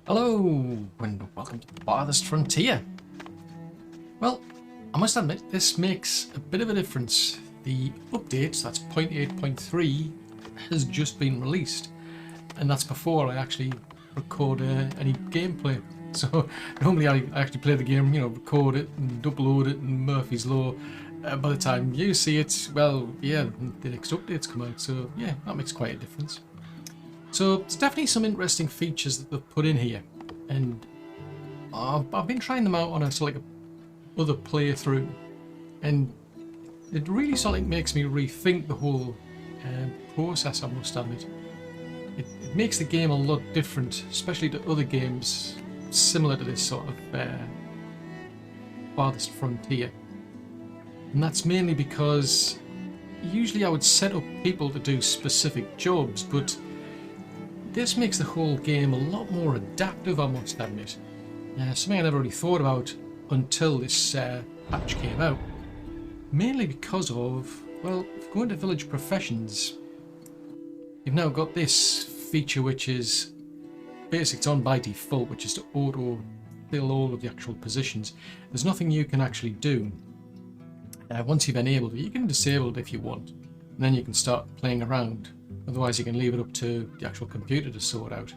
Hello and welcome to Farthest Frontier. Well, I must admit this makes a bit of a difference. The update, that's 0.8.3, has just been released, and that's before I actually record any gameplay. So normally I actually play the game, record it and upload it and Murphy's Law. By the time you see it, well, yeah, the next update's come out, so yeah, that makes quite a difference. So there's definitely some interesting features that they've put in here, and I've been trying them out on a sort of other playthrough, and it really sort of makes me rethink the whole process, I must admit. It makes the game a lot different, especially to other games similar to this sort of Farthest Frontier. And that's mainly because usually I would set up people to do specific jobs, but this makes the whole game a lot more adaptive, I must admit. Something I never really thought about until this patch came out. Mainly because of, well, if you go into Village Professions, you've now got this feature which is basically it's on by default, which is to auto fill all of the actual positions. There's nothing you can actually do. Once you've enabled it, you can disable it if you want, and then you can start playing around. Otherwise you can leave it up to the actual computer to sort out.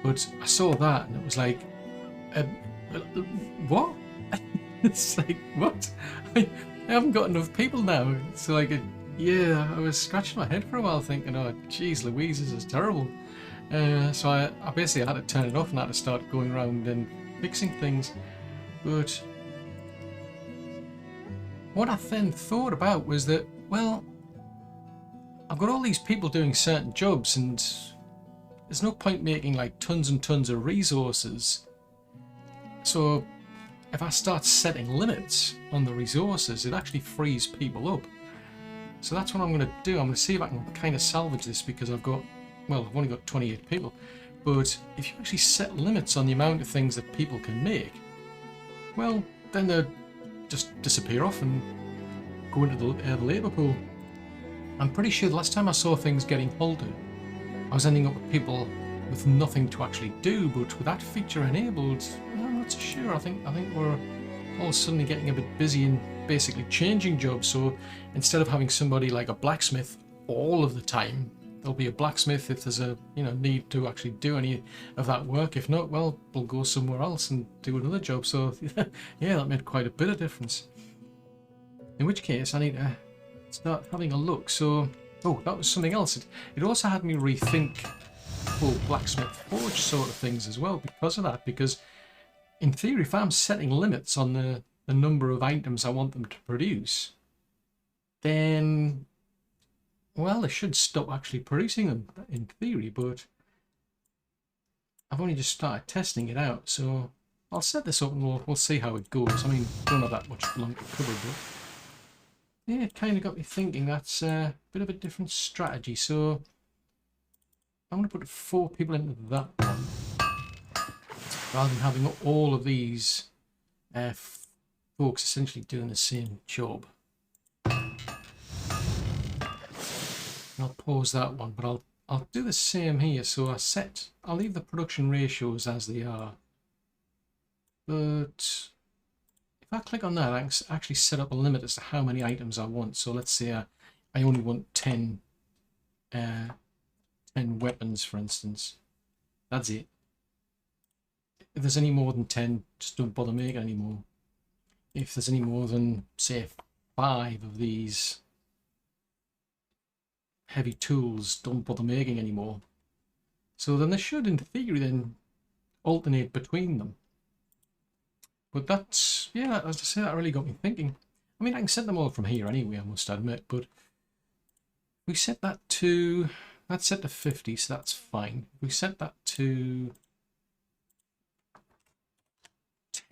But I saw that and it was like, what? It's like, what? I haven't got enough people now. So like, yeah, I was scratching my head for a while thinking, oh geez Louise, this is terrible. So I basically had to turn it off and had to start going around and fixing things. But what I then thought about was that, well, I've got all these people doing certain jobs and there's no point making like tons and tons of resources. So if I start setting limits on the resources, it actually frees people up. So that's what I'm going to do. I'm going to see if I can kind of salvage this, because I've only got 28 people. But if you actually set limits on the amount of things that people can make, well, then they'll just disappear off and go into the labour pool. I'm pretty sure the last time I saw things getting halted, I was ending up with people with nothing to actually do, but with that feature enabled, I'm not so sure. I think we're all suddenly getting a bit busy and basically changing jobs. So instead of having somebody like a blacksmith all of the time, there'll be a blacksmith if there's a need to actually do any of that work. If not, well, we'll go somewhere else and do another job. So yeah, that made quite a bit of difference. In which case, I need to start having a look. So, oh, that was something else. It also had me rethink whole blacksmith forge sort of things as well because of that. Because in theory, if I'm setting limits on the number of items I want them to produce, then, well, they should stop actually producing them in theory. But I've only just started testing it out, so I'll set this up and we'll see how it goes. I mean, don't have that much long to cover, but yeah, it kind of got me thinking. That's a bit of a different strategy. So I'm going to put 4 people into that one, rather than having all of these folks essentially doing the same job. I'll pause that one, but I'll do the same here. So I'll leave the production ratios as they are. But if I click on that, I can actually set up a limit as to how many items I want. So let's say I only want 10 weapons, for instance. That's it. If there's any more than 10, just don't bother making any more. If there's any more than, say, 5 of these heavy tools, don't bother making any more. So then they should, in theory, then alternate between them. But that's, yeah, as I say, that really got me thinking. I mean, I can set them all from here anyway, I must admit, but we set that to, that's set to 50, so that's fine. We set that to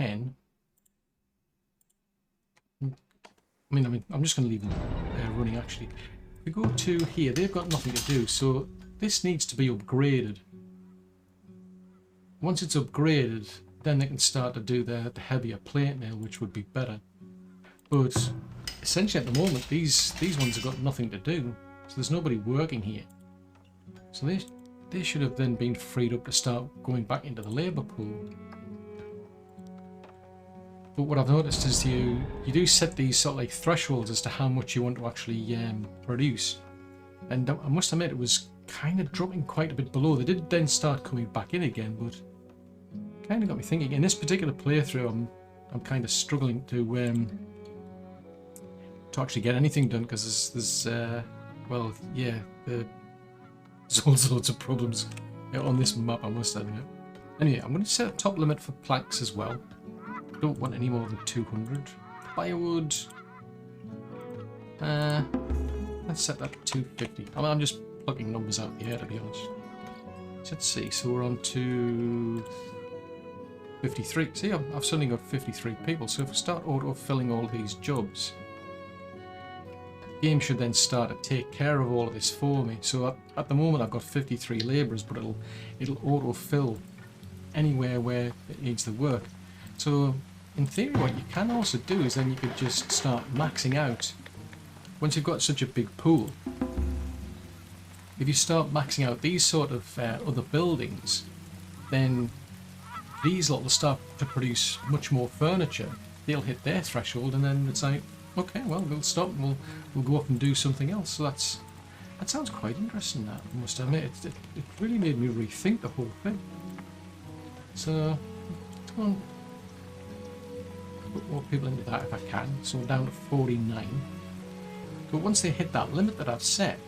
10. I mean, I'm just going to leave them running, actually. If we go to here, they've got nothing to do, so this needs to be upgraded. Once it's upgraded, then they can start to do the heavier plate mail, which would be better. But essentially at the moment, these ones have got nothing to do, so there's nobody working here. So they they should have then been freed up to start going back into the labour pool. But what I've noticed is you do set these sort of like thresholds as to how much you want to actually produce. And I must admit it was kind of dropping quite a bit below. They did then start coming back in again, but kind of got me thinking. In this particular playthrough, I'm kind of struggling to actually get anything done because there's well, yeah, there's all sorts of problems on this map, I must admit. Anyway, I'm going to set a top limit for planks as well. Don't want any more than 200. Firewood. Let's set that to 250. I'm just plugging numbers out here, to be honest. So let's see. So we're on to 53. See, I've suddenly got 53 people. So if we start auto-filling all these jobs, the game should then start to take care of all of this for me. So at the moment I've got 53 labourers, but it'll auto-fill anywhere where it needs the work. So in theory what you can also do is then you could just start maxing out. Once you've got such a big pool, if you start maxing out these sort of other buildings, then these lot will start to produce much more furniture. They'll hit their threshold and then it's like, okay, well, we'll stop and we'll go up and do something else. So that sounds quite interesting, that, I must admit. It really made me rethink the whole thing. So, come on. Put more people into that if I can. So we're down to 49. But once they hit that limit that I've set,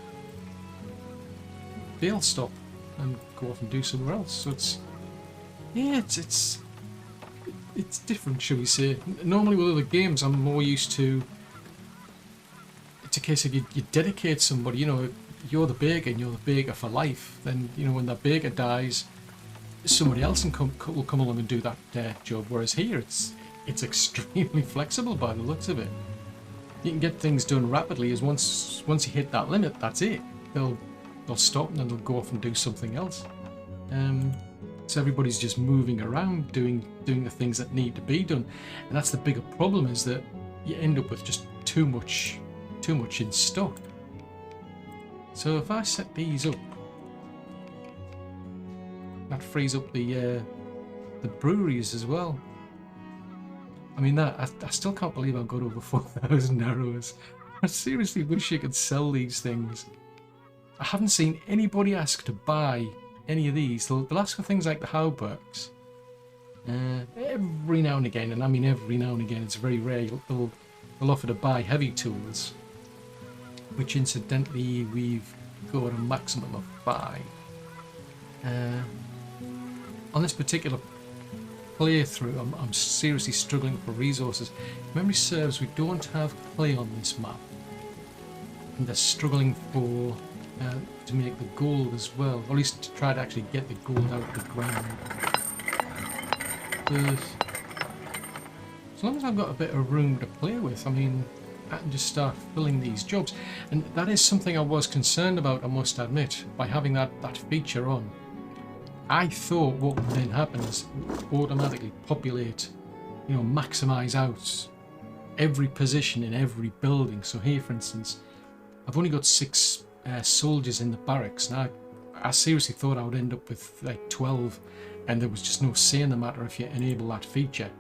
they'll stop and go off and do somewhere else. So it's different, shall we say. Normally with other games I'm more used to, it's a case of you dedicate somebody, you know, you're the baker and you're the baker for life. Then, you know, when that baker dies, somebody else will come along and do that job. Whereas here it's extremely flexible by the looks of it. You can get things done rapidly, as once you hit that limit, that's it. They'll stop and then they'll go off and do something else. So everybody's just moving around doing the things that need to be done, and that's the bigger problem, is that you end up with just too much in stock. So if I set these up, that frees up the breweries as well. I mean, I still can't believe I've got over 4,000 arrows. I seriously wish you could sell these things. I haven't seen anybody ask to buy any of these. They'll ask for things like the Hauberks. Every now and again, and I mean every now and again, it's very rare, they'll offer to buy heavy tools, which incidentally we've got a maximum of 5. On this particular playthrough, I'm seriously struggling for resources. If memory serves, we don't have clay on this map, and they're struggling for to make the gold as well, or at least to try to actually get the gold out of the ground. But as long as I've got a bit of room to play with, I mean, I can just start filling these jobs. And that is something I was concerned about, I must admit, by having that feature on. I thought what would then happen is automatically populate, you know, maximize out every position in every building. So here, for instance, I've only got 6 soldiers in the barracks. Now, I seriously thought I would end up with like 12, and there was just no say in the matter if you enable that feature.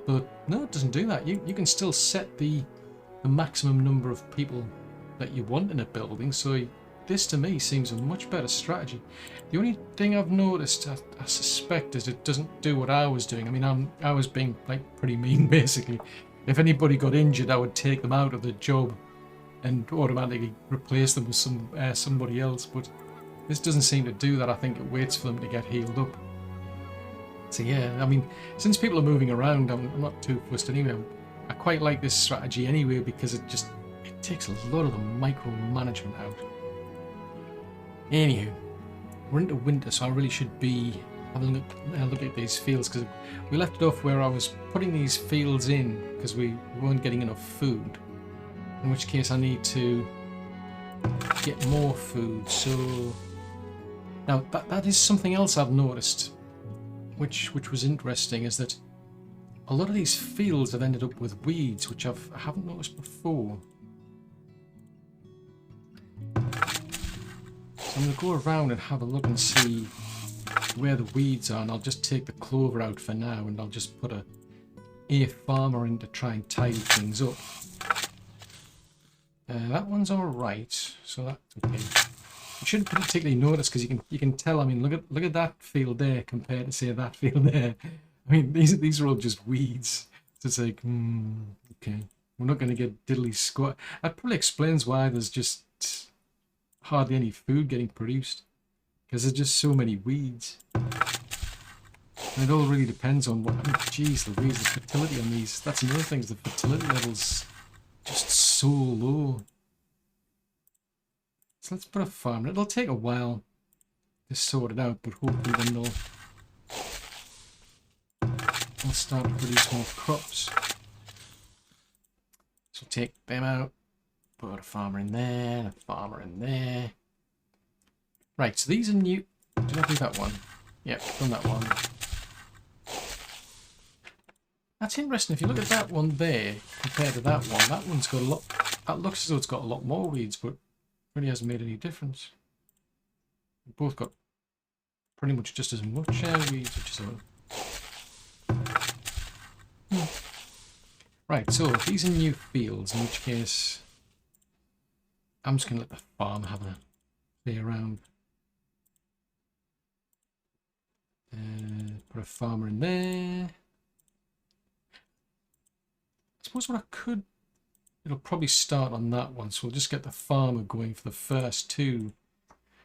But no, it doesn't do that. You can still set the maximum number of people that you want in a building. So this to me seems a much better strategy. The only thing I've noticed, I suspect, is it doesn't do what I was doing. I mean, I was being like pretty mean basically. If anybody got injured, I would take them out of the job and automatically replace them with somebody else. But this doesn't seem to do that. I think it waits for them to get healed up. So yeah, I mean, since people are moving around, I'm not too fussed anyway. I quite like this strategy anyway, because it takes a lot of the micromanagement out. Anywho, we're into winter, so I really should be having a look at these fields, because we left it off where I was putting these fields in because we weren't getting enough food. In which case I need to get more food. So now that is something else I've noticed, which was interesting, is that a lot of these fields have ended up with weeds, which I haven't noticed before. So I'm going to go around and have a look and see where the weeds are, and I'll just take the clover out for now, and I'll just put a farmer in to try and tidy things up. That one's alright, so that's okay. You shouldn't particularly notice because you can tell. I mean, look at that field there compared to say that field there. I mean, these are all just weeds. So it's like, okay, we're not going to get diddly squat. That probably explains why there's just hardly any food getting produced, because there's just so many weeds. And it all really depends on what. I mean, geez, the weeds, the fertility on these. That's another thing. Is the fertility levels just so low. So let's put a farm. It'll take a while to sort it out, but hopefully then they'll start to produce more crops. So take them out, put a farmer in there, and a farmer in there. Right, so these are new. Did I do that one? Yep, done that one. That's interesting. If you look at that one there compared to that one's got a lot. That looks as though it's got a lot more weeds, but really hasn't made any difference. We've both got pretty much just as much weeds, which is all. Right, so these are new fields, in which case I'm just going to let the farm have a play around. Put a farmer in there. I suppose what I could, it'll probably start on that one, so we'll just get the farmer going for the first 2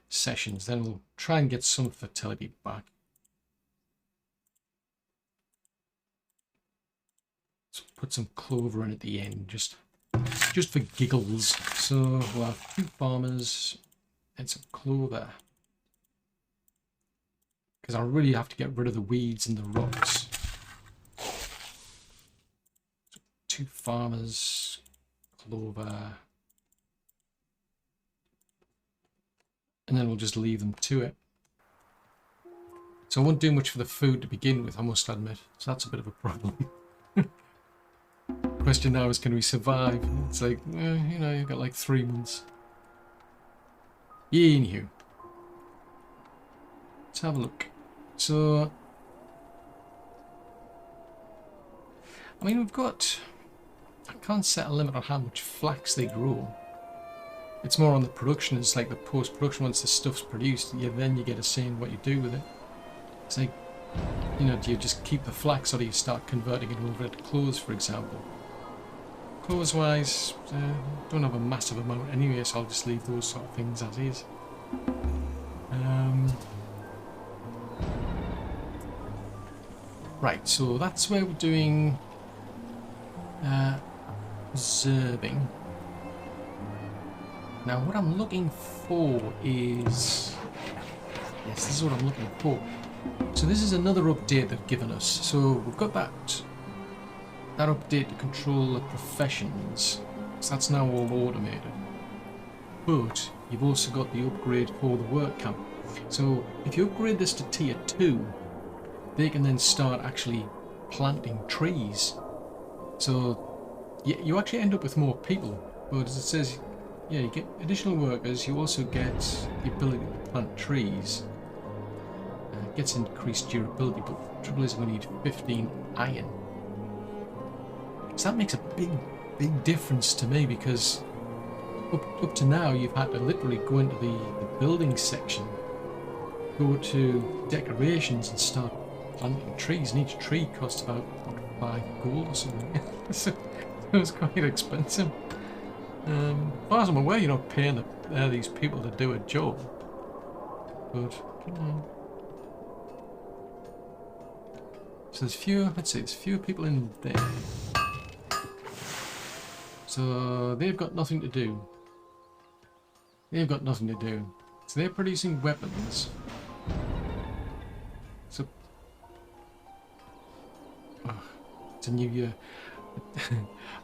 sessions, then we'll try and get some fertility back. So put some clover in at the end, just for giggles. So we'll have 2 farmers and some clover, because I really have to get rid of the weeds and the rocks. 2 farmers, clover, and then we'll just leave them to it. So I won't do much for the food to begin with, I must admit. So that's a bit of a problem. Question now is, can we survive? It's like, you know, you've got like 3 months. Yeah, anywho. Let's have a look. So, I mean, we've got, I can't set a limit on how much flax they grow. It's more on the production. It's like the post-production. Once the stuff's produced, then you get a say in what you do with it. It's like, you know, do you just keep the flax, or do you start converting it over into clothes, for example? Clothes-wise, don't have a massive amount anyway, so I'll just leave those sort of things as is. Right, so that's where we're doing observing. Now what I'm looking for is, yes, this is what I'm looking for. So this is another update they've given us. So we've got that update to control the professions. So that's now all automated. But you've also got the upgrade for the work camp. So if you upgrade this to tier 2, they can then start actually planting trees. So you actually end up with more people. But as it says, yeah, you get additional workers. You also get the ability to plant trees. It gets increased durability, but the trouble is we need 15 iron. So that makes a big difference to me, because up to now you've had to literally go into the building section, go to decorations and start planting trees, and each tree costs about, what, 5 gold or something. So it was quite expensive. As far as I'm aware, you're not paying these people to do a job. But, so there's fewer, let's see, there's fewer people in there. So they've got nothing to do. They've got nothing to do. So they're producing weapons. So, it's a new year.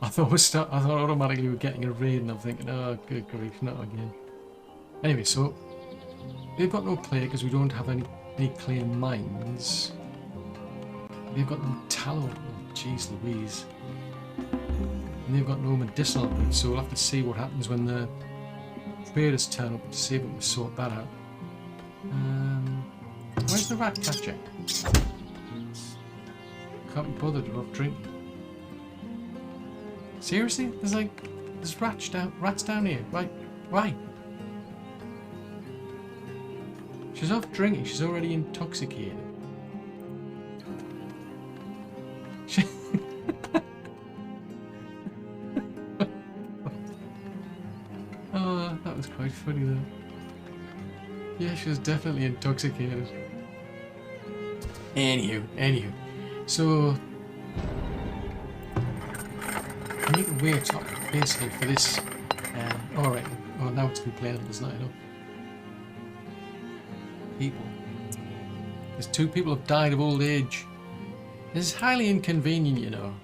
I thought automatically we were getting a raid, and I'm thinking, oh, good grief, not again. Anyway, so they've got no clay because we don't have any clay mines. They've got no tallow. Oh, jeez Louise. And they've got no medicinal goods, so we'll have to see what happens when the traders turn up to see if we can sort that out. Where's the rat catcher? Can't be bothered with drinking. Seriously? There's rats down here. Why? She's off drinking. She's already intoxicated. Oh, that was quite funny though. Yeah, she was definitely intoxicated. Anywho. So I need to wait up basically for this. Alright. Oh, now it's complaining there's not enough people. There's 2 people have died of old age. This is highly inconvenient, you know.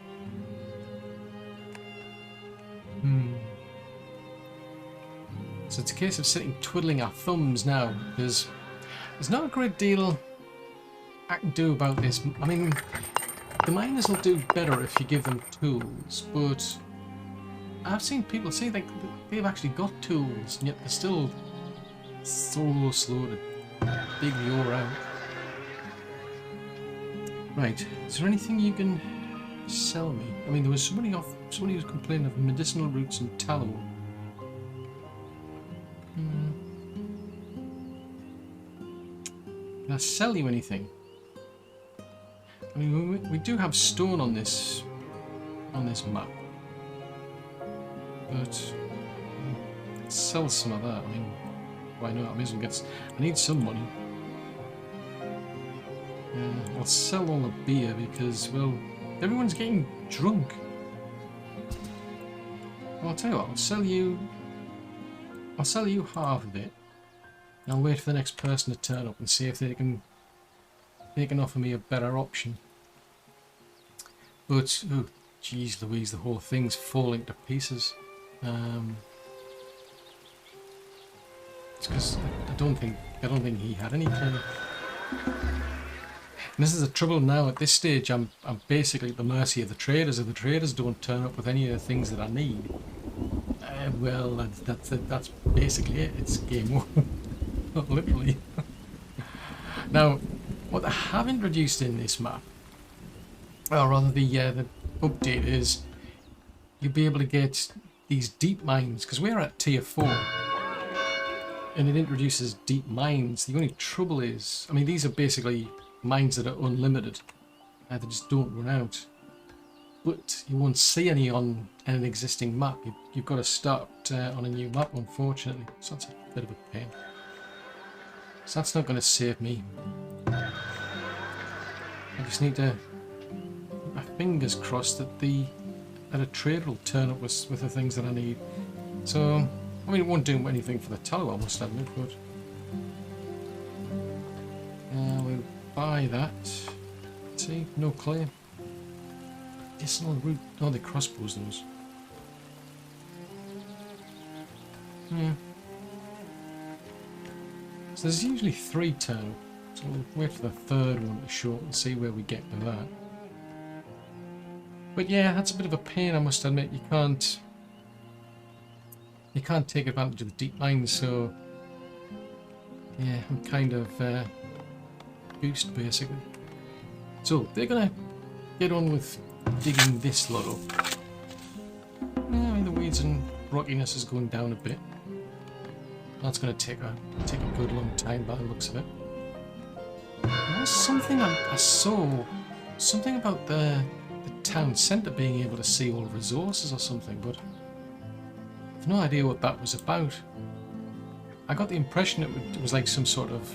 So it's a case of sitting twiddling our thumbs now. There's not a great deal I can do about this. I mean, the miners will do better if you give them tools, but I've seen people say like they've actually got tools, and yet they're still so slow to dig the ore out. Right, is there anything you can sell me? I mean, there was somebody who was complaining of medicinal roots and tallow. Can I sell you anything? I mean, we do have stone on this map, but let's sell some of that. I mean, why not? I need some money. I'll sell all the beer because, well, everyone's getting drunk. Well, I'll tell you what, I'll sell you half of it. And I'll wait for the next person to turn up and see if they can offer me a better option. But, oh, jeez Louise, the whole thing's falling to pieces. It's because I don't think he had any kind of... And this is the trouble now. At this stage, I'm basically at the mercy of the traders. If the traders don't turn up with any of the things that I need, well, that's basically it. It's game over, literally. Now, what they have introduced in this map, or rather the update, is you'll be able to get these deep mines, because we're at tier 4, and it introduces deep mines. The only trouble is, I mean, these are basically mines that are unlimited. They just don't run out. But you won't see any on an existing map. You've got to start on a new map, unfortunately. So that's a bit of a pain. So that's not going to save me. I just need to keep my fingers crossed that a trader will turn up with the things that I need. So, I mean, it won't do anything for the tallow, I must admit, but we'll buy that. See, no clay. Medicinal root. Oh, the crossbows those. Yeah. So there's usually 3 turn up. So we'll wait for the 3rd one to show up and see where we get with that. But yeah, that's a bit of a pain, I must admit. You can't take advantage of the deep mines, so yeah, I'm kind of goosed basically. So they're gonna get on with digging this lot up. Yeah, I mean, the weeds and rockiness is going down a bit. That's going to take a good long time by the looks of it. There was something I saw, something about the town centre being able to see all resources or something, but I've no idea what that was about. I got the impression it was like some sort of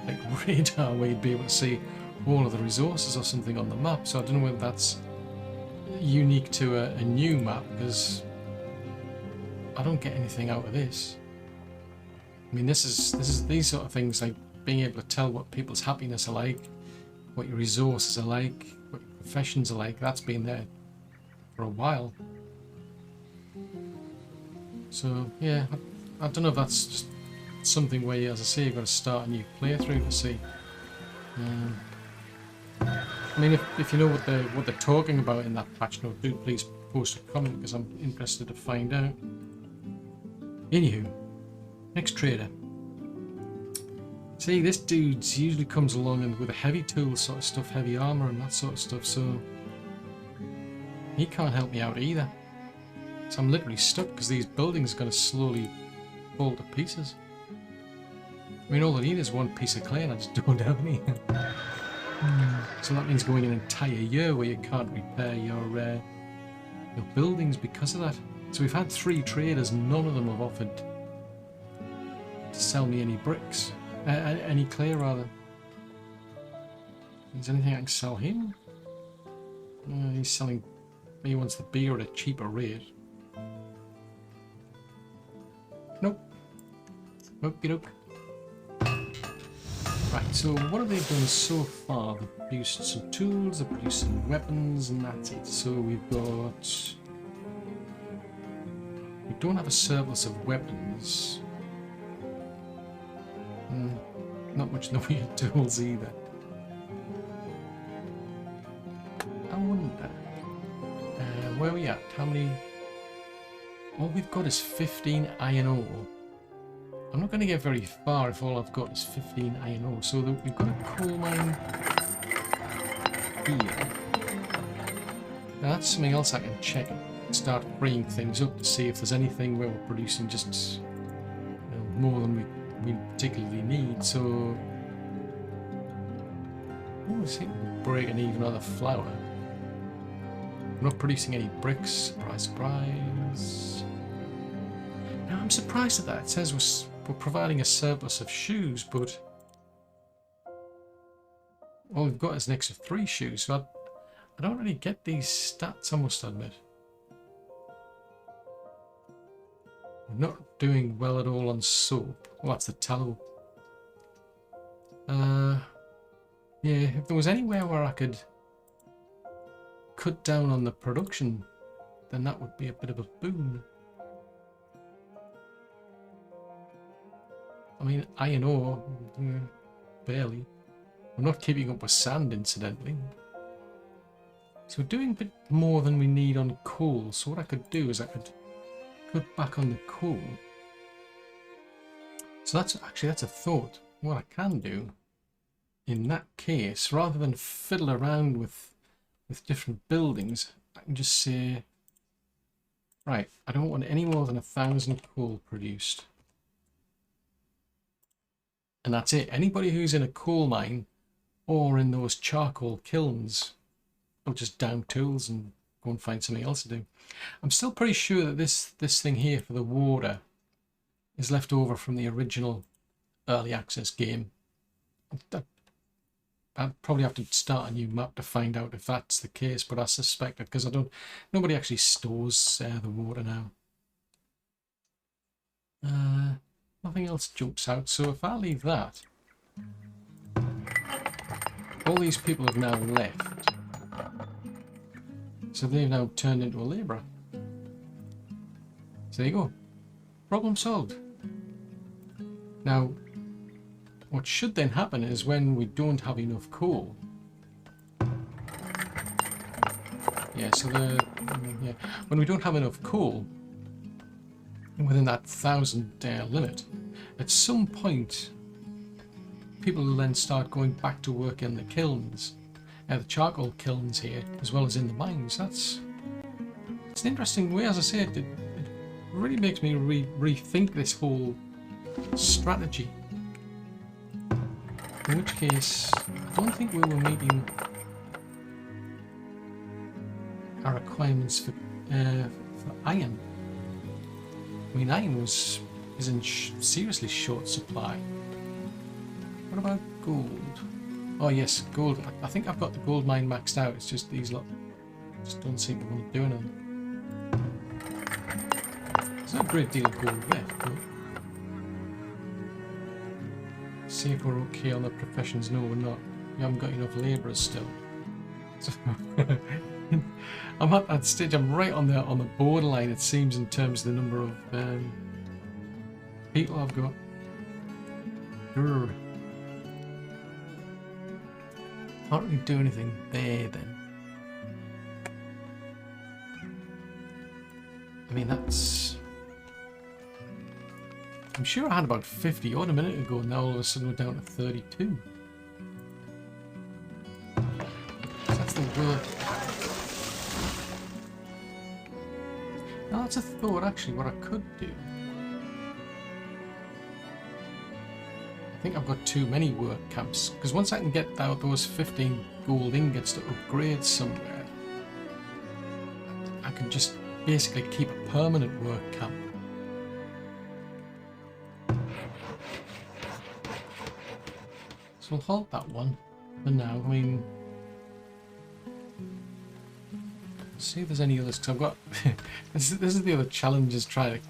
like radar where you'd be able to see all of the resources or something on the map, so I don't know whether that's unique to a new map, because I don't get anything out of this. I mean, this is these sort of things, like being able to tell what people's happiness are like, what your resources are like, what your professions are like. That's been there for a while. So yeah, I don't know if that's just something where, as I say, you've got to start a new playthrough to see. I mean, if you know what they're talking about in that patch note, do please post a comment, because I'm interested to find out. Anywho, Next trader. See, this dude usually comes along and with a heavy tool sort of stuff, heavy armor and that sort of stuff, so he can't help me out either. So I'm literally stuck because these buildings are going to slowly fall to pieces. I mean, all I need is one piece of clay and I just don't have any. So that means going an entire year where you can't repair your buildings because of that. So we've had 3 traders, none of them have offered to sell me any bricks. Any clay, rather. Is there anything I can sell him? He's selling... He wants the beer at a cheaper rate. Nope. Okie doke. Right, so what have they done so far? They've produced some tools, they've produced some weapons, and that's it. So we've got... We don't have a surplus of weapons. Not much in the way of tools either. I wonder... where are we at? How many... All we've got is 15 iron ore. I'm not going to get very far if all I've got is 15 iron ore. So we've got a coal mine here. Now that's something else I can check and start freeing things up to see if there's anything where we're producing just more than we particularly need. So... Oh, I see we're breaking even on the flour. We're not producing any bricks. Surprise, surprise. Now I'm surprised at that. It says we're providing a surplus of shoes, but all we've got is an extra 3 shoes. So I don't really get these stats, I must admit. We're not doing well at all on soap. Well, that's the tallow. Yeah, if there was anywhere where I could cut down on the production, then that would be a bit of a boon. I mean, iron ore, barely. I'm not keeping up with sand, incidentally. So we're doing a bit more than we need on coal. So what I could do is I could cut back on the coal. So that's a thought. What I can do, in that case, rather than fiddle around with different buildings, I can just say, right, I don't want any more than 1,000 coal produced. And that's it. Anybody who's in a coal mine or in those charcoal kilns will just down tools and go and find something else to do. I'm still pretty sure that this thing here for the water is left over from the original early access game. I'd probably have to start a new map to find out if that's the case, but I suspect it because nobody actually stores the water now. Nothing else jumps out, so if I leave that, all these people have now left. So they've now turned into a labourer. So there you go. Problem solved. Now, what should then happen is when we don't have enough coal. Yeah, so when we don't have enough coal, within that 1,000 limit, at some point people will then start going back to work in the kilns, the charcoal kilns here, as well as in the mines. It's an interesting way, as I say, it really makes me rethink this whole strategy. In which case, I don't think we were meeting our requirements for iron. I mean, iron is in seriously short supply. What about gold? Oh yes, gold. I think I've got the gold mine maxed out. It's just these lot just don't seem to want to do anything. There's not a great deal of gold left, but see if we're okay on the professions. No, we're not. We haven't got enough labourers still. So I'm at that stage. I'm right on the borderline, it seems, in terms of the number of people I've got. Grr. Can't really do anything there then. I mean, that's... I'm sure I had about 50 odd a minute ago, and now all of a sudden we're down to 32. So that's the work. Now that's a thought, actually, what I could do. I think I've got too many work camps, because once I can get out those 15 gold ingots to upgrade somewhere, I can just basically keep a permanent work camp. So we'll halt that one for now. I mean, see if there's any others, because I've got this is the other challenge, is trying to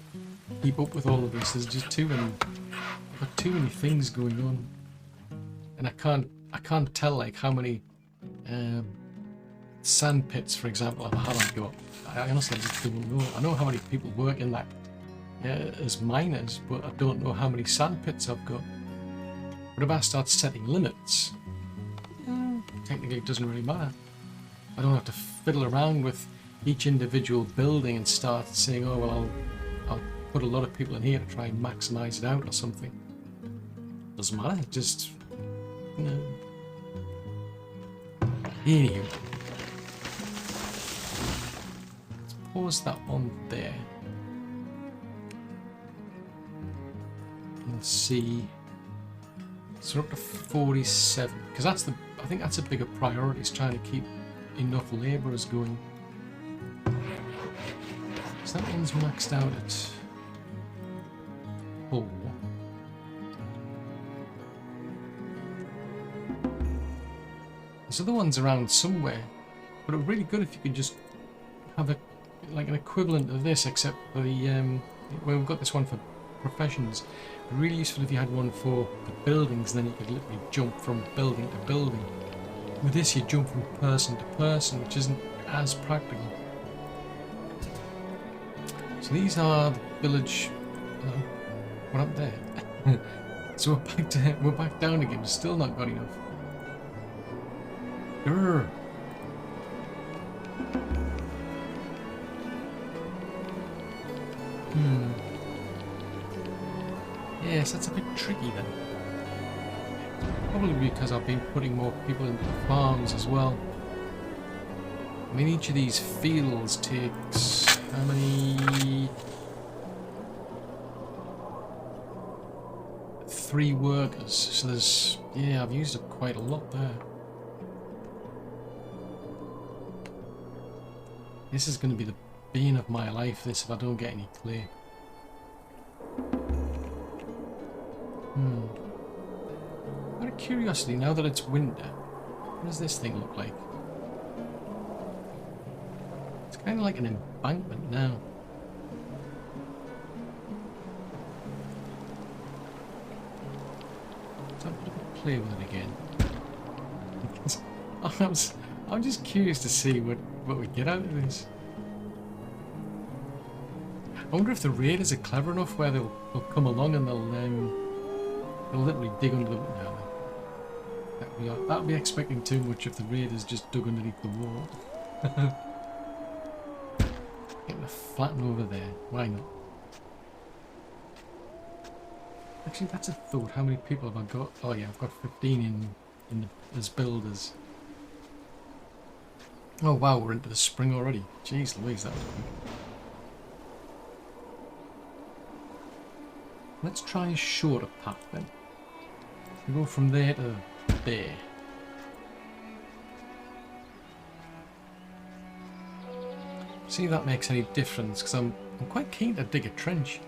keep up with all of this. There's just too many. I've got too many things going on, and I can't tell like how many sand pits, for example, I've had on go. I honestly just don't know. I know how many people work in that as miners, but I don't know how many sand pits I've got. But if I start setting limits, technically it doesn't really matter. I don't have to fiddle around with each individual building and start saying, oh well, I'll put a lot of people in here to try and maximize it out or something. Doesn't matter, just, you know. Anywho, let's pause that one there. Let's see. So we're up to 47, because that's I think that's a bigger priority, is trying to keep enough labourers going. So that one's maxed out at 4. There's other ones around somewhere, but it would be really good if you could just have like an equivalent of this, except for the where we've got this one for professions. Really useful if you had one for the buildings, then you could literally jump from building to building. With this you jump from person to person, which isn't as practical. So these are the village. What up there? So we're back down again. We've still not got enough. Grr. Yes, that's a bit tricky then. Probably because I've been putting more people into the farms as well. I mean, each of these fields takes how many? 3 workers. So there's, yeah, I've used up quite a lot there. This is going to be the bane of my life, this, if I don't get any clay. Out of curiosity, now that it's winter, what does this thing look like? It's kind of like an embankment now. Let's have a bit of play with it again. I'm just curious to see what we get out of this. I wonder if the raiders are clever enough where they'll come along and they'll literally dig under the... No, that'd be expecting too much if the raiders just dug underneath the wall. Getting a flatten over there. Why not? Actually, that's a thought. How many people have I got? Oh yeah, I've got 15 as builders. Oh wow, we're into the spring already. Jeez Louise, that was quick. Let's try a shorter path then. We go from there to there. See if that makes any difference, because I'm quite keen to dig a trench,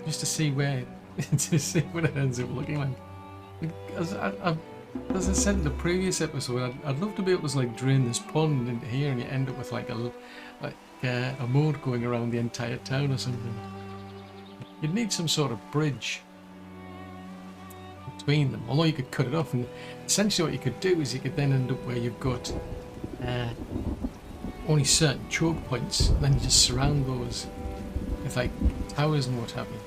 just to see where what it ends up looking like. As I said in the previous episode, I'd love to be able to like drain this pond into here, and you end up with like a moat going around the entire town or something. You'd need some sort of bridge between them, although you could cut it off, and essentially what you could do is you could then end up where you've got only certain choke points, and then you just surround those with like towers and what have you.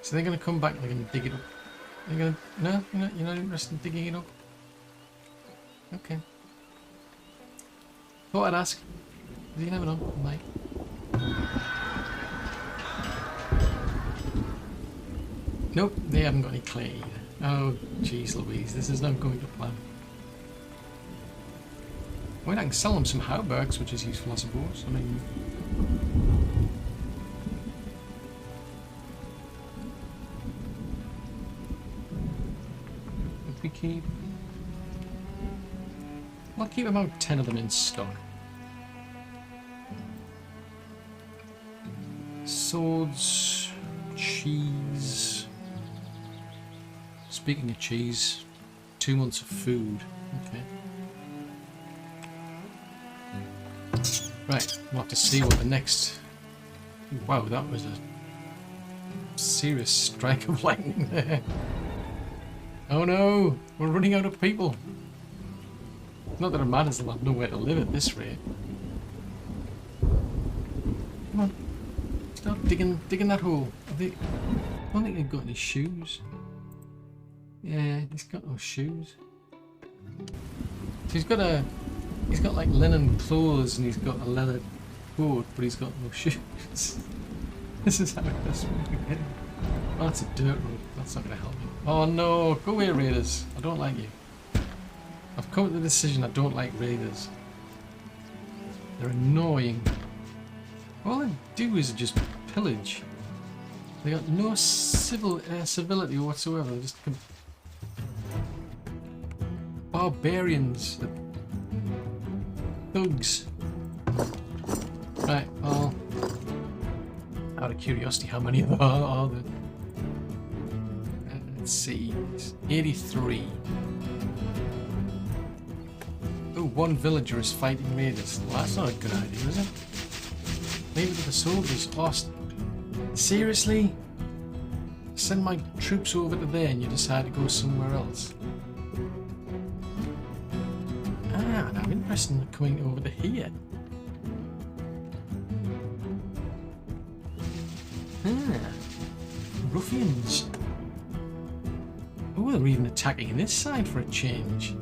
So they're going to come back and they're going to dig it up. They're going to... No, you're not interested in digging it up? Okay. Thought I'd ask. You never know, mate. Nope, they haven't got any clay either. Oh, jeez Louise, this is not going to plan. I mean, I can sell them some hauberks, which is useful, I suppose. I mean... If we keep... I'll keep about 10 of them in stock. Swords... Cheese... Speaking of cheese, 2 months of food. Okay. Right, we'll have to see what the next... Wow, that was a serious strike of lightning there. Oh no, we're running out of people. Not that it matters, they'll have nowhere to live at this rate. Come on, start digging that hole. I don't think they've got any shoes. Yeah, he's got no shoes. So he's got like linen clothes and he's got a leather coat, but he's got no shoes. This is how this one we get. Oh, that's a dirt road. That's not going to help me. Oh no, go away raiders. I don't like you. I've come to the decision I don't like raiders. They're annoying. All they do is just pillage. They got no civility whatsoever. They're just barbarians. Thugs. Right, well, out of curiosity, how many of them are there? Let's see, it's 83. Oh, 1 villager is fighting raiders. Well, that's not a good idea, is it? Leave it to the soldiers. Oh, seriously? Send my troops over to there and you decide to go somewhere else? Ah, I'm interested in coming over to here. Ah, ruffians. Oh, they're even attacking this side for a change.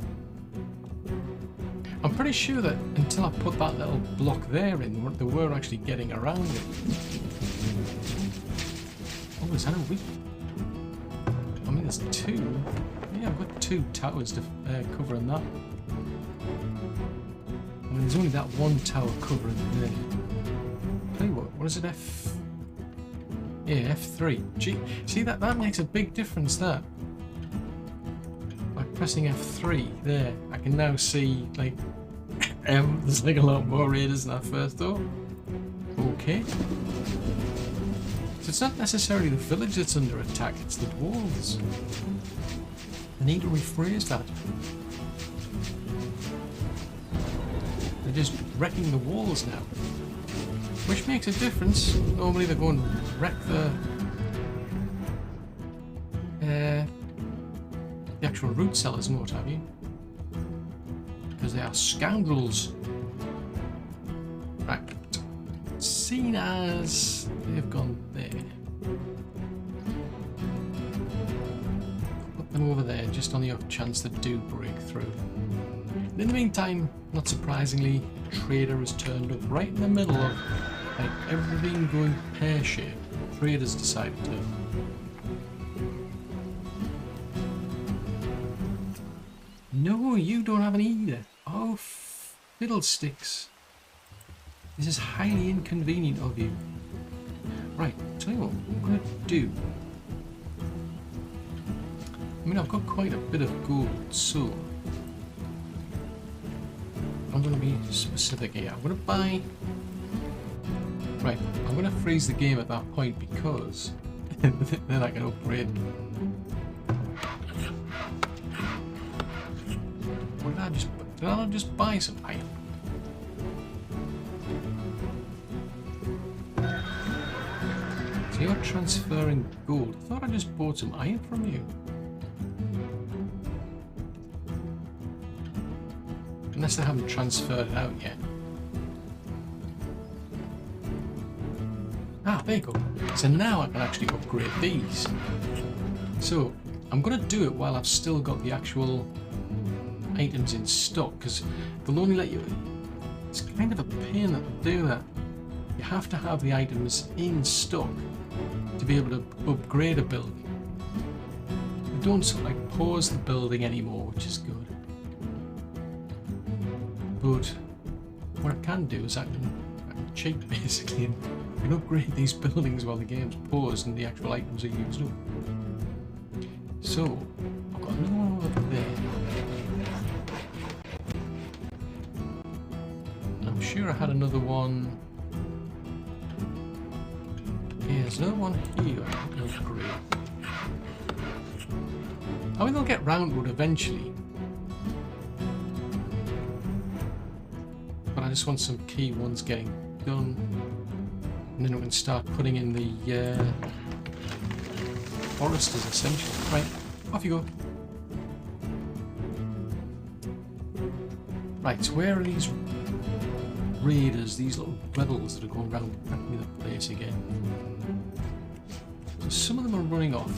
I'm pretty sure that until I put that little block there in, they were actually getting around it. Oh, is that a weak? I mean, there's 2. Yeah, I've got 2 towers to covering that. I mean, there's only that 1 tower covering there. Tell you what is it, Yeah, F3. Gee, see, that makes a big difference, that. By pressing F3 there, I can now see, like, there's like a lot more raiders than I first thought. Okay. So it's not necessarily the village that's under attack, it's the walls. I need to rephrase that. They're just wrecking the walls now. Which makes a difference. Normally they're going to wreck the actual root cellars and what have you. Because they are scoundrels. Right. Seen as they've gone there. Put them over there just on the off chance they do break through. In the meantime, not surprisingly, a trader has turned up right in the middle of like everything going pear-shaped. Traders decided to. No, you don't have any either. Oh, fiddlesticks. This is highly inconvenient of you. Right, tell you what I'm going to do. I mean, I've got quite a bit of gold, so I'm going to be specific here. I'm going to buy... Right, I'm going to freeze the game at that point because then I can upgrade. What did I just buy some iron? So you're transferring gold. I thought I just bought some iron from you. Unless they haven't transferred it out yet. Ah, there you go. So now I can actually upgrade these. So I'm going to do it while I've still got the actual items in stock, because they'll only let you It's kind of a pain that they do that. You have to have the items in stock to be able to upgrade a building. They don't sort of like pause the building anymore, which is good. But what I can do is I can cheat basically and upgrade these buildings while the game's paused and the actual items are used up. So, I've got another one over there. And I'm sure I had another one. Yeah, there's another one here I can upgrade. I mean, they'll get round to it eventually. But I just want some key ones getting done. And then we can start putting in the foresters essentially. Right, off you go. Right, so where are these raiders, these little rebels that are going around wrecking the place again? So some of them are running off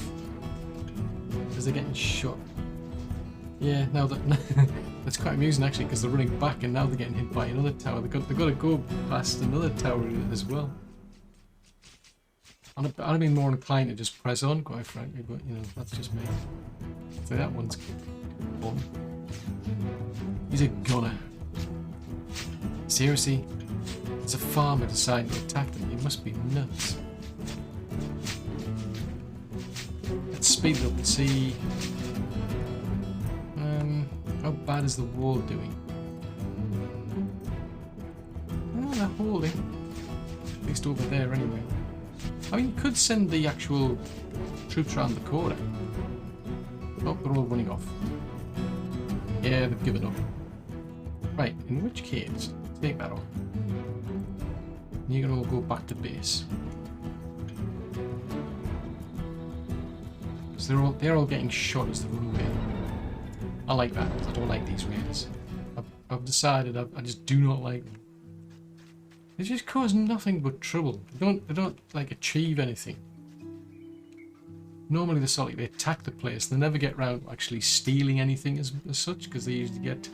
because they're getting shot. Yeah, now that that's quite amusing actually, because they're running back and now they're getting hit by another tower. They've got to go past another tower as well. I'd have been more inclined to just press on, quite frankly, but you know, that's just me. So that one's fun. He's a gunner. Seriously? It's a farmer deciding to attack them. You must be nuts. Let's speed it up and see. How bad is the wall doing? Oh, they're holding. At least over there anyway. I mean, you could send the actual troops around the corner. Oh, they're all running off. Yeah, they've given up. Right, in which case, take that on. You're gonna all go back to base. So they're all getting shot as they run away. I like that. I don't like these raiders. I've decided I just do not like them. They just cause nothing but trouble. They don't like achieve anything. Normally they sort of they attack the place. They never get around to actually stealing anything as such, because they usually get,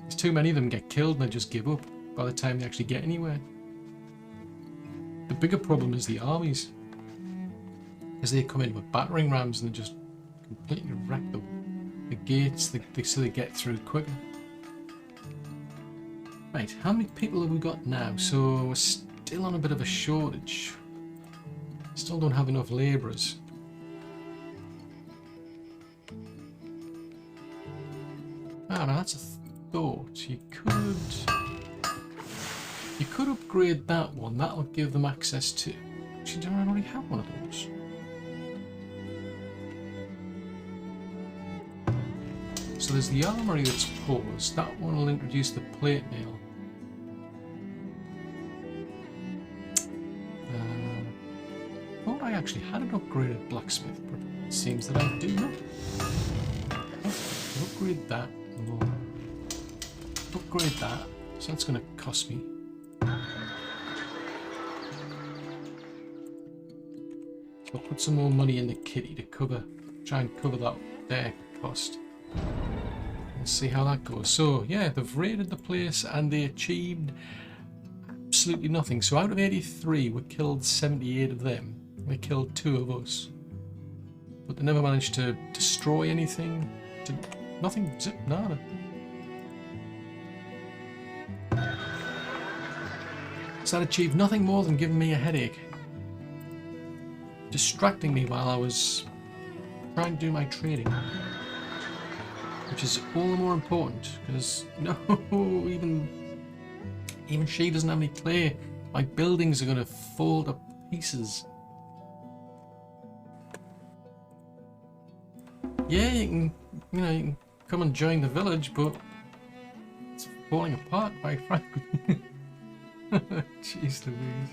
there's too many of them get killed and they just give up by the time they actually get anywhere. The bigger problem is the armies, as they come in with battering rams and they just completely wreck the gates so they get through quicker. Right, how many people have we got now? So we're still on a bit of a shortage. Still don't have enough labourers. Ah, now that's a thought. You could upgrade that one. That'll give them access to. Actually, don't I already have one of those? So there's the armory that's paused. That one will introduce the plate mail. Thought I actually had an upgraded blacksmith, but it seems that I do not. Upgrade that. Upgrade that. So that's going to cost me. I'll put some more money in the kitty to try and cover that their cost. Let's see how that goes. So yeah, they've raided the place and they achieved absolutely nothing. So out of 83, we killed 78 of them. They killed 2 of us, but they never managed to destroy anything. Nothing. Zip. Nada. So that achieved nothing more than giving me a headache, distracting me while I was trying to do my trading, which is all the more important because no, even she doesn't have any clay. My buildings are going to fall to pieces. Yeah, you can come and join the village, but it's falling apart, quite frankly. Jeez Louise.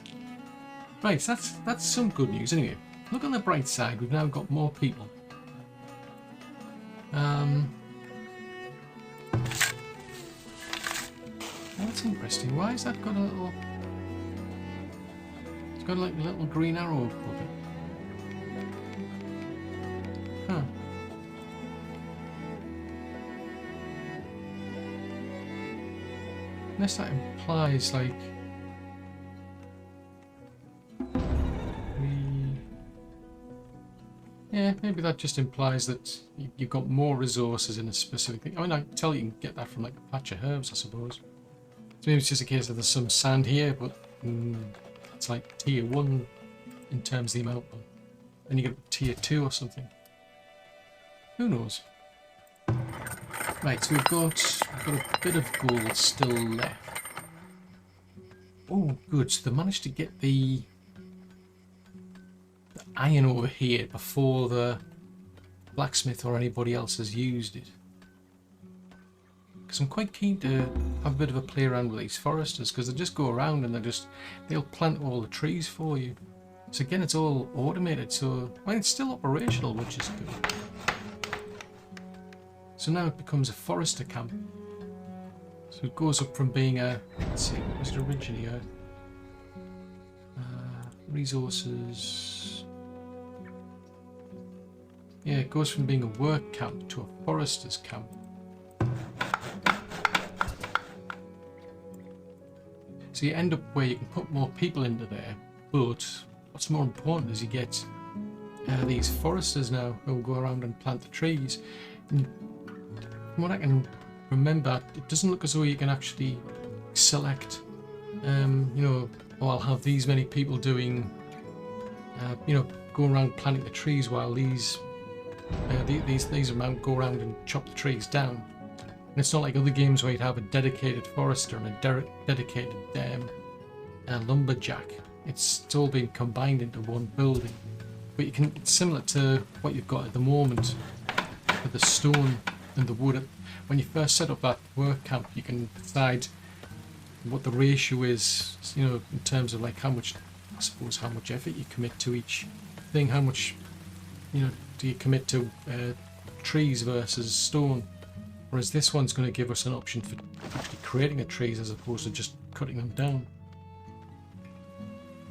Right, so that's some good news. Anyway, look on the bright side. We've now got more people. That's interesting. Why has that got a little? It's got like a little green arrow above it. Huh. Unless that implies, like... Yeah, maybe that just implies that you've got more resources in a specific thing. I mean, I can tell you can get that from like a patch of herbs, I suppose. So maybe it's just a case of there's some sand here, but it's like tier 1 in terms of the amount. Then you get tier 2 or something. Who knows? Right, so we've got a bit of gold still left. Oh, good. So they managed to get the iron over here before the blacksmith or anybody else has used it. Because I'm quite keen to have a bit of a play around with these foresters, because they just go around and they'll plant all the trees for you. So again, it's all automated, so I mean, it's still operational, which is good. So now it becomes a forester camp. So it goes up from being a, let's see, what was it originally? Resources. Yeah, it goes from being a work camp to a forester's camp. So you end up where you can put more people into there, but what's more important is you get these foresters now who will go around and plant the trees. And from what I can remember, it doesn't look as though you can actually select, you know, oh, I'll have these many people doing, you know, go around planting the trees while these amount go around and chop the trees down. And it's not like other games where you'd have a dedicated forester and a dedicated lumberjack. It's all been combined into one building. But you can, it's similar to what you've got at the moment with the stone and the wood. When you first set up that work camp, you can decide what the ratio is, you know, in terms of like how much, I suppose, how much effort you commit to each thing, how much, you know, do you commit to trees versus stone. Whereas this one's going to give us an option for actually creating the trees as opposed to just cutting them down.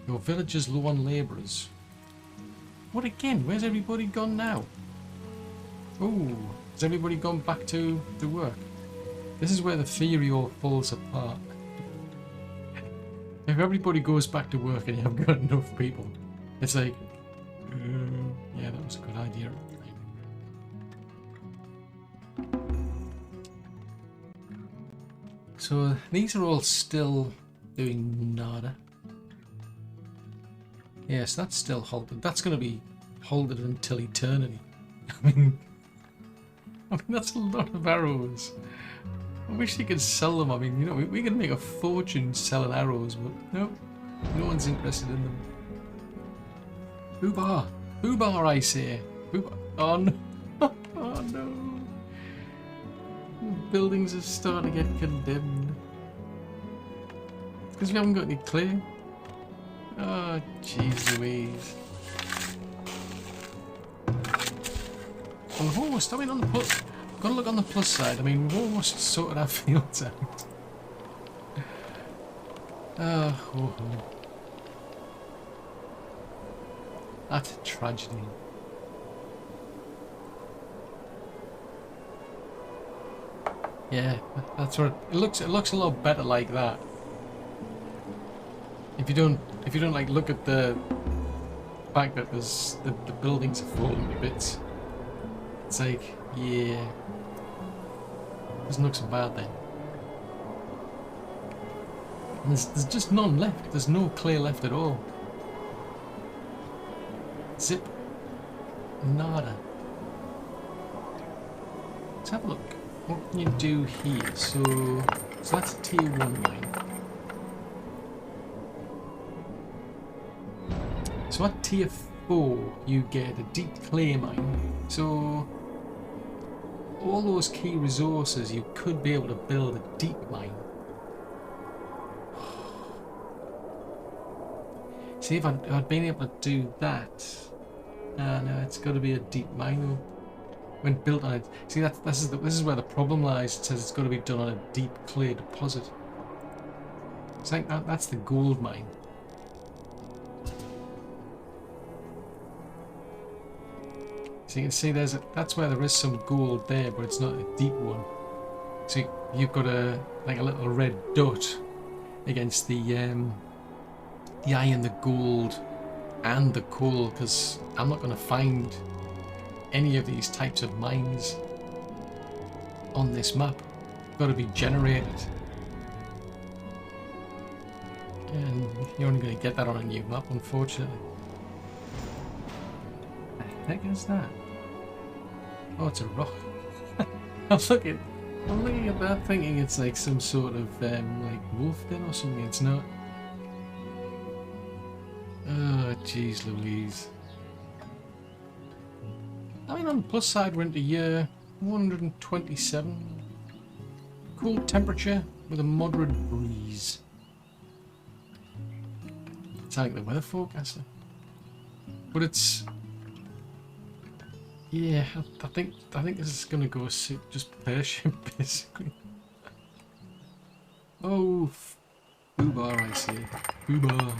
Your village is low on labourers. What again? Where's everybody gone now? Oh, has everybody gone back to work? This is where the theory all falls apart. If everybody goes back to work and you haven't got enough people, it's like, yeah, that was a good idea. So these are all still doing nada. Yes, that's still halted. That's going to be halted until eternity. I mean, that's a lot of arrows. I wish they could sell them. I mean, you know, we could make a fortune selling arrows, but no, no one's interested in them. Boobar! Boobar, I say! Boobar! Oh no! Oh no! Buildings are starting to get condemned. It's because we haven't got any clay. Oh, jeez Louise. We've almost, I mean, on the plus, gotta look on the plus side. I mean, we've almost sorted our fields out. Oh. That's a tragedy. Yeah, that's what it looks. It looks a lot better like that. If you don't like look at the fact that there's the buildings are falling to bits. It's like, yeah, doesn't look so bad then. And there's just none left. There's no clay left at all. Zip. Nada. Let's have a look. What can you do here? So that's a tier 1 mine. So at tier 4 you get a deep clay mine. So all those key resources you could be able to build a deep mine. See, if I'd been able to do that. No, it's got to be a deep mine when built on it. See, this is where the problem lies. It says it's got to be done on a deep clay deposit. It's like that's the gold mine. So you can see that's where there is some gold there, but it's not a deep one. So you've got like a little red dot against the iron, the gold, and the coal, because I'm not going to find any of these types of mines on this map. Got to be generated, and you're only going to get that on a new map, unfortunately. What the heck is that? Oh, it's a rock. I'm looking at that thinking it's like some sort of like wolf den or something. It's not. Oh, jeez Louise. I mean, on the plus side, we're into year 127. Cool temperature with a moderate breeze. It's like the weather forecaster. But it's... yeah, I think this is going to go just pear-shaped, basically. Oh, foobar, I see. Foobar.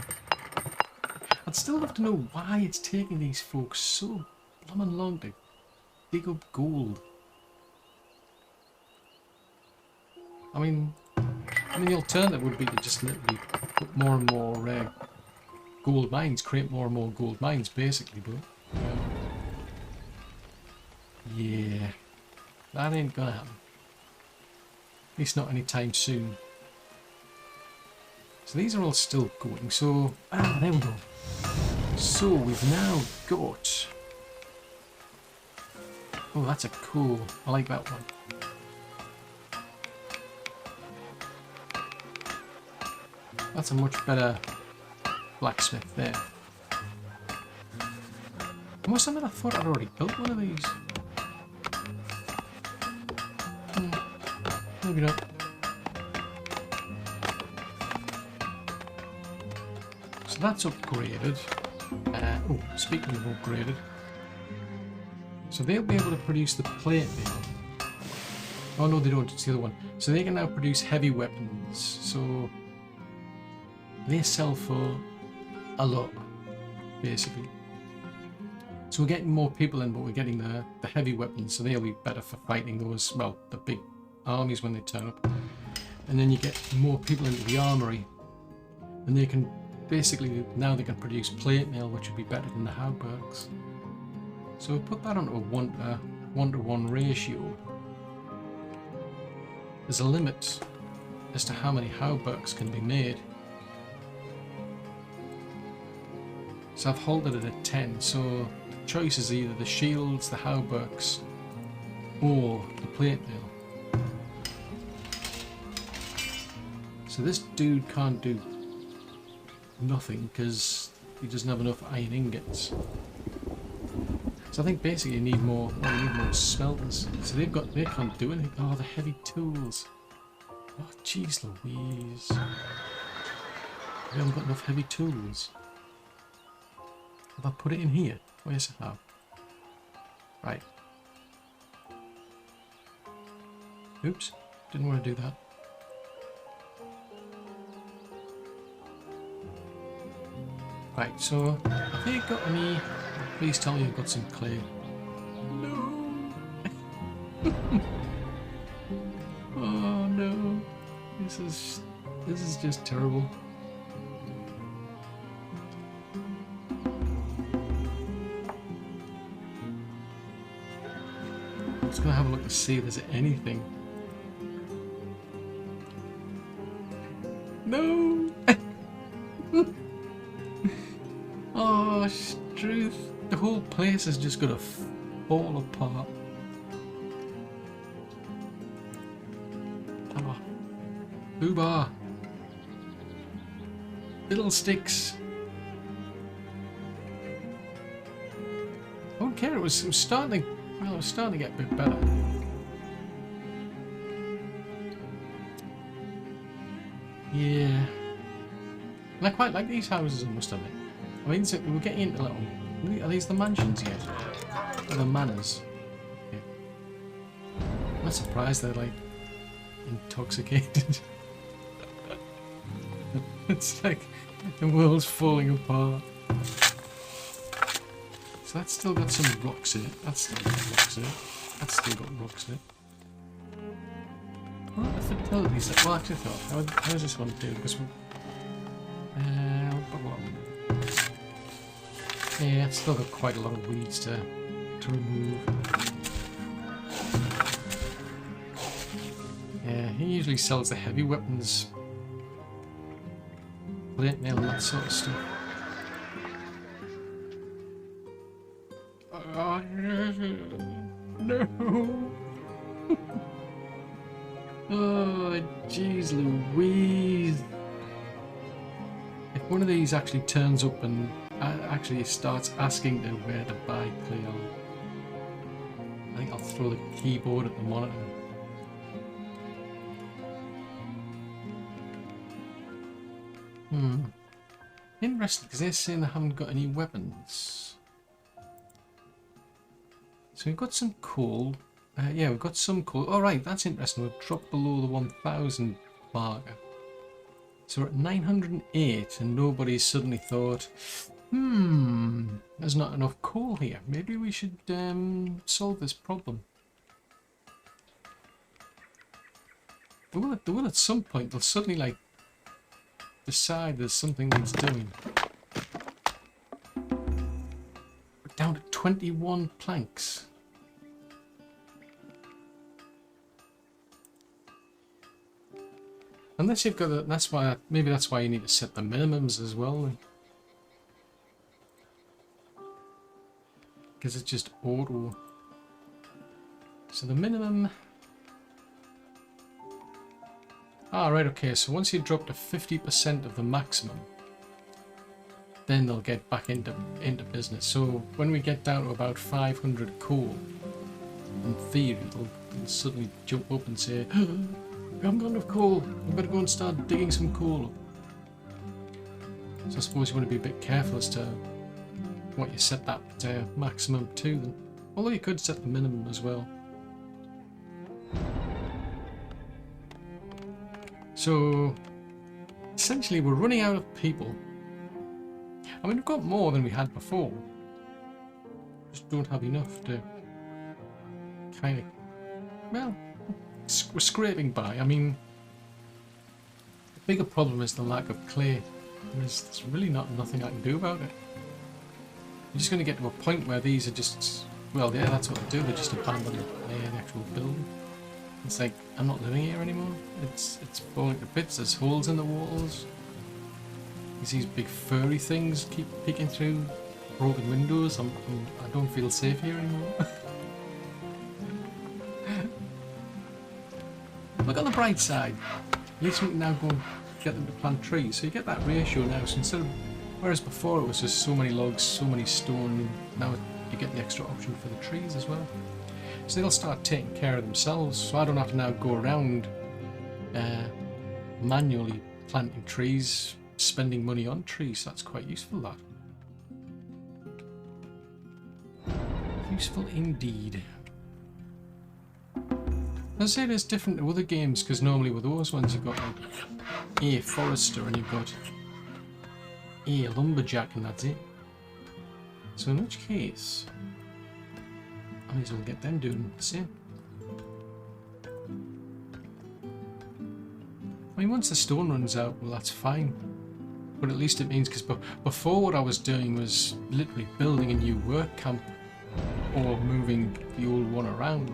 I'd still have to know why it's taking these folks so blooming long to dig up gold. I mean, the alternative would be to just literally put more and more gold mines, create more and more gold mines, basically, but yeah, that ain't gonna happen. At least not anytime soon. So these are all still going, so... ah, there we go. So we've now got... oh, that's a cool... I like that one. That's a much better blacksmith there. I must admit, I thought I'd already built one of these. Maybe not. So that's upgraded. Oh, speaking of upgraded, so they'll be able to produce the plate now. Oh no, they don't. It's the other one. So they can now produce heavy weapons. So they sell for a lot, basically. So we're getting more people in, but we're getting the heavy weapons, so they'll be better for fighting those, well, the big armies when they turn up. And then you get more people into the armory, and they can basically, now they can produce plate mail, which would be better than the hauberks. So we put that onto a 1-to-1 ratio. There's a limit as to how many hauberks can be made. So I've held it at 10, so the choice is either the shields, the hauberks, or the plate mail. So this dude can't do nothing because he doesn't have enough iron ingots. So I think basically you need more, well, you need more smelters. So they can't do anything. Oh, the heavy tools. Oh, jeez Louise. We haven't got enough heavy tools. Have I put it in here? Oh yes I have. Right. Oops. Didn't want to do that. Right, so have you got any... please tell me you've got some clay. No! Oh no. This is just terrible. I'm just gonna have a look to see if there's anything. No! Oh, Struth. The whole place is just gonna fall apart. Oh. Boobar. Little sticks. I don't care, it was starting to, well, it was starting to get a bit better. Yeah. And I quite like these houses, I must admit. I mean, so we're getting into little... are these the mansions yet? Or the manors? Yeah. I'm not surprised they're like intoxicated. It's like the world's falling apart. So that's still got some rocks in it. That's still got rocks in it. That's still got rocks in it. What are the fatalities? Well, actually, I thought, how does this one do? Because yeah, it's still got quite a lot of weeds to remove. Yeah, he usually sells the heavy weapons, plate mail, and that sort of stuff. Oh, no! Oh, jeez Louise! If one of these actually turns up and actually starts asking to where to buy clay, I think I'll throw the keyboard at the monitor. Interesting, because they're saying they haven't got any weapons. So we've got some coal. Yeah, we've got some coal. All right, that's interesting. We've dropped below the 1,000 marker. So we're at 908, and nobody's suddenly thought, there's not enough coal here. Maybe we should solve this problem. They will at some point. They'll suddenly like decide there's something needs doing. We're down to 21 planks. Unless you've got maybe that's why you need to set the minimums as well. Because it's just auto. So the minimum. Ah, right, okay, so once you drop to 50% of the maximum, then they'll get back into business. So when we get down to about 500 coal, in theory, they'll suddenly jump up and say, we haven't got enough coal, we better go and start digging some coal up. So I suppose you want to be a bit careful as to what you set that maximum to then. Although you could set the minimum as well. So essentially we're running out of people. I mean, we've got more than we had before. Just don't have enough to kind of, well, we're scraping by. I mean, the bigger problem is the lack of clay. There's really nothing I can do about it. You're just going to get to a point where these are just, well, yeah, that's what they do. They just abandon the actual building. It's like, I'm not living here anymore. It's falling to bits. There's holes in the walls. These big furry things keep peeking through broken windows. I don't feel safe here anymore. Look on the bright side. At least we can now go and get them to plant trees. So you get that ratio now. So instead of, whereas before it was just so many logs, so many stone, now you get the extra option for the trees as well. So they'll start taking care of themselves. So I don't have to now go around manually planting trees, spending money on trees. That's quite useful, that. Useful indeed. As I say, it's different to other games, because normally with those ones you've got like a forester and you've got a lumberjack and that's it. So in which case, I may as well get them doing the same. I mean, once the stone runs out, well, that's fine. But at least it means, because before what I was doing was literally building a new work camp or moving the old one around.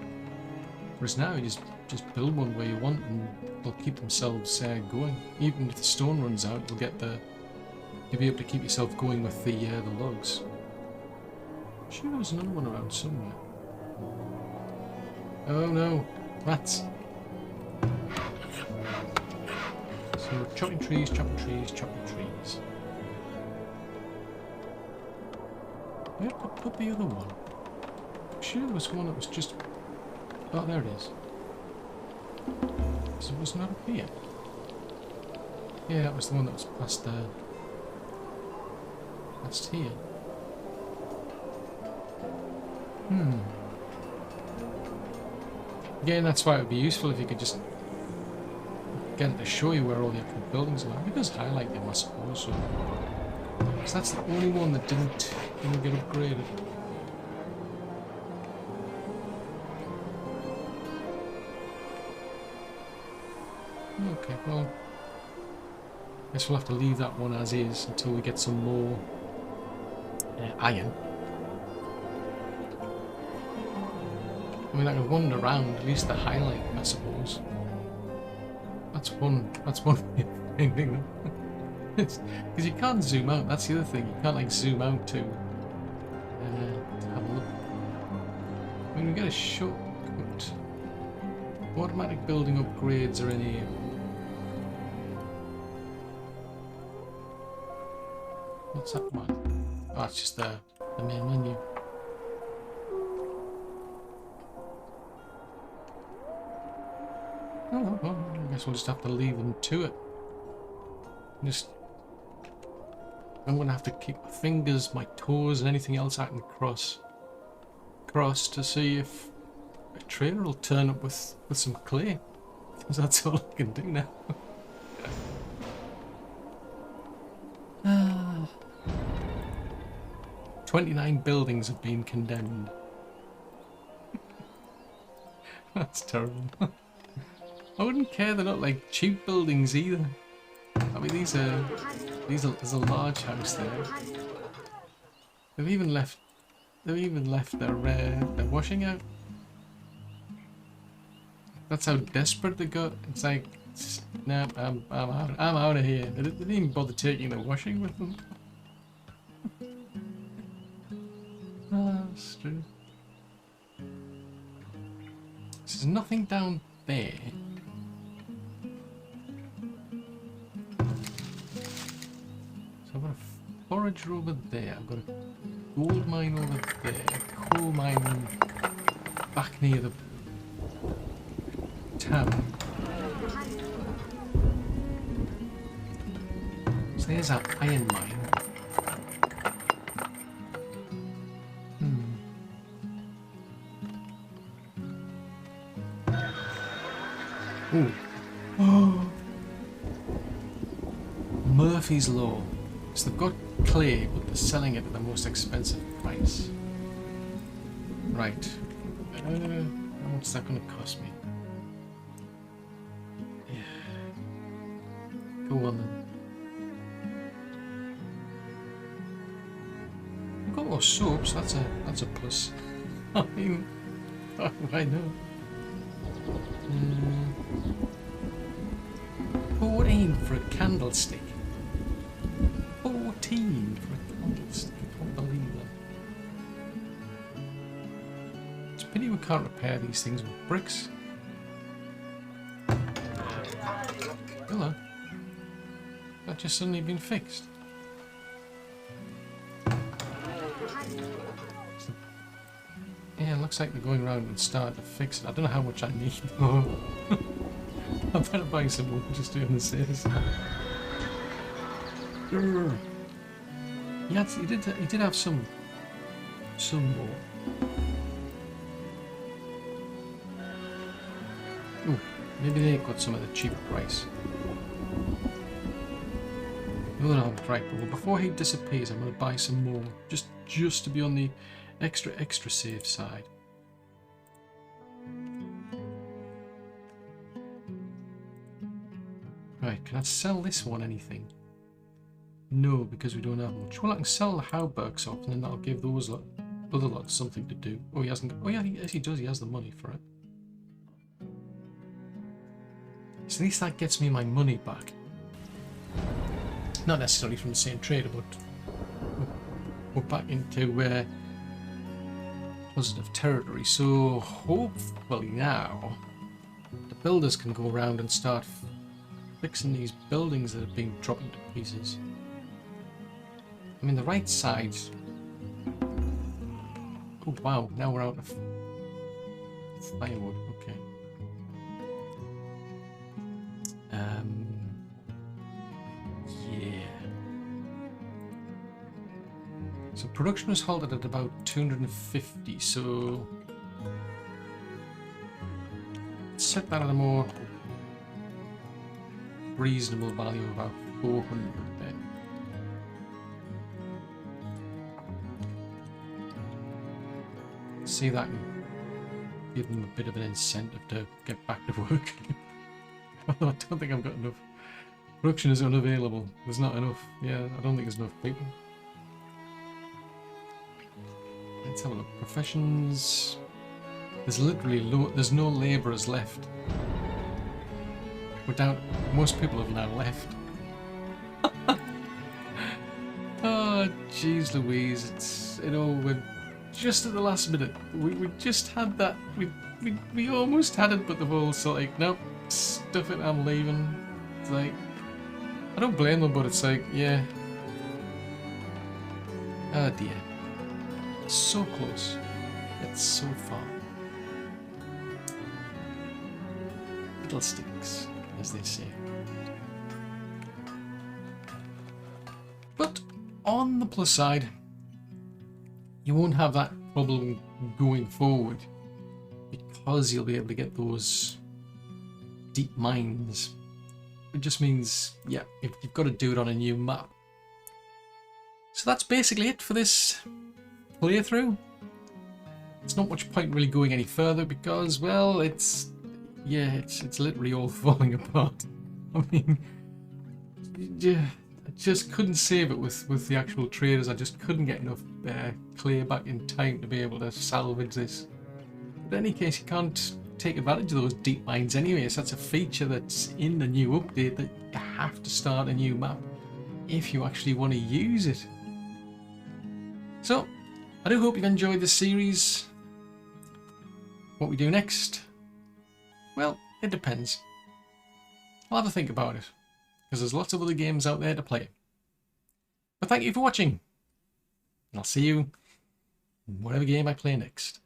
Whereas now you just build one where you want and they'll keep themselves going. Even if the stone runs out, you'll be able to keep yourself going with the logs. I'm sure there was another one around somewhere. Oh no, rats. So chopping trees, chopping trees, chopping trees. Where did I put the other one? I'm sure there was one that was just... Oh, there it is. So it was not up here. Yeah, that was the one that was past there. Past here. Again, that's why it would be useful if you could just get it to show you where all the actual buildings are. It does highlight them, I suppose. So that's the only one that didn't get upgraded. Okay, well, guess we'll have to leave that one as is until we get some more iron. I mean, I can wander around, at least the highlight, I suppose. That's one thing. Because you can't zoom out, that's the other thing. You can't, like, zoom out to have a look. I mean, we get a shortcut. Automatic building upgrades are in here. What's that one? Oh, it's just the main menu. Oh, well, I guess we'll just have to leave them to it. I'm gonna have to keep my fingers, my toes, and anything else I can cross to see if a trader will turn up with some clay. Because that's all I can do now. 29 buildings have been condemned. That's terrible. I wouldn't care they're not like cheap buildings either. I mean there's a large house there. They've even left their washing out. That's how desperate they got. It's like, nah, I'm out of here. They didn't even bother taking the washing with them. That's true. There's nothing down there. So I've got a forager over there. I've got a gold mine over there. Coal mine back near the town. So there's our iron mine. Ooh. Oh. Murphy's Law. So they've got clay, but they're selling it at the most expensive price. Right. What's that going to cost me? Yeah. Go on then. We've got more soaps. That's a plus. I mean, why not? 14 for a candlestick. 14 for a candlestick. I can't believe that. It's a pity we can't repair these things with bricks. Hello. That just suddenly been fixed. Yeah, it looks like they're going around and starting to fix it. I don't know how much I need. I better buy some more just doing the sales. Yeah, he did have some more. Ooh, maybe they got some at a cheaper price. No, right, but before he disappears, I'm going to buy some more, just to be on the extra safe side. Right, can I sell this one anything? No, because we don't have much. Well, I can sell the Hauberks off, and then that'll give those other lots something to do. Oh, he hasn't. Oh, yeah, yes, he does. He has the money for it. So at least that gets me my money back. Not necessarily from the same trader, but we're back into positive territory. So hopefully now the builders can go around and start fixing these buildings that have been dropped into pieces. I mean, the right side. Oh wow! Now we're out of firewood. Okay. Yeah. So production was halted at about 250. So let's set that at a more reasonable value of about 400 then. See, that can give them a bit of an incentive to get back to work. I don't think I've got enough. Production is unavailable. There's not enough. Yeah, I don't think there's enough people. Let's have a look. Professions. There's literally there's no labourers left. Without most people have now left. Oh, jeez Louise, it all went just at the last minute. We just had that. We almost had it, but they've all sort of like, nope, stuff it, I'm leaving. It's like, I don't blame them, but it's like, yeah. Oh dear. So close, yet so far. Fiddlesticks, as they say. But on the plus side, you won't have that problem going forward because you'll be able to get those deep mines. It just means, yeah, you've got to do it on a new map. So that's basically it for this playthrough. It's not much point really going any further because, well, it's literally all falling apart. I mean, yeah, I just couldn't save it with the actual traders. I just couldn't get enough clay back in time to be able to salvage this. But in any case, you can't take advantage of those deep mines anyway, so that's a feature that's in the new update, that you have to start a new map if you actually want to use it. So, I do hope you've enjoyed this series. What we do next? Well, it depends. I'll have a think about it, because there's lots of other games out there to play. But thank you for watching, and I'll see you in whatever game I play next.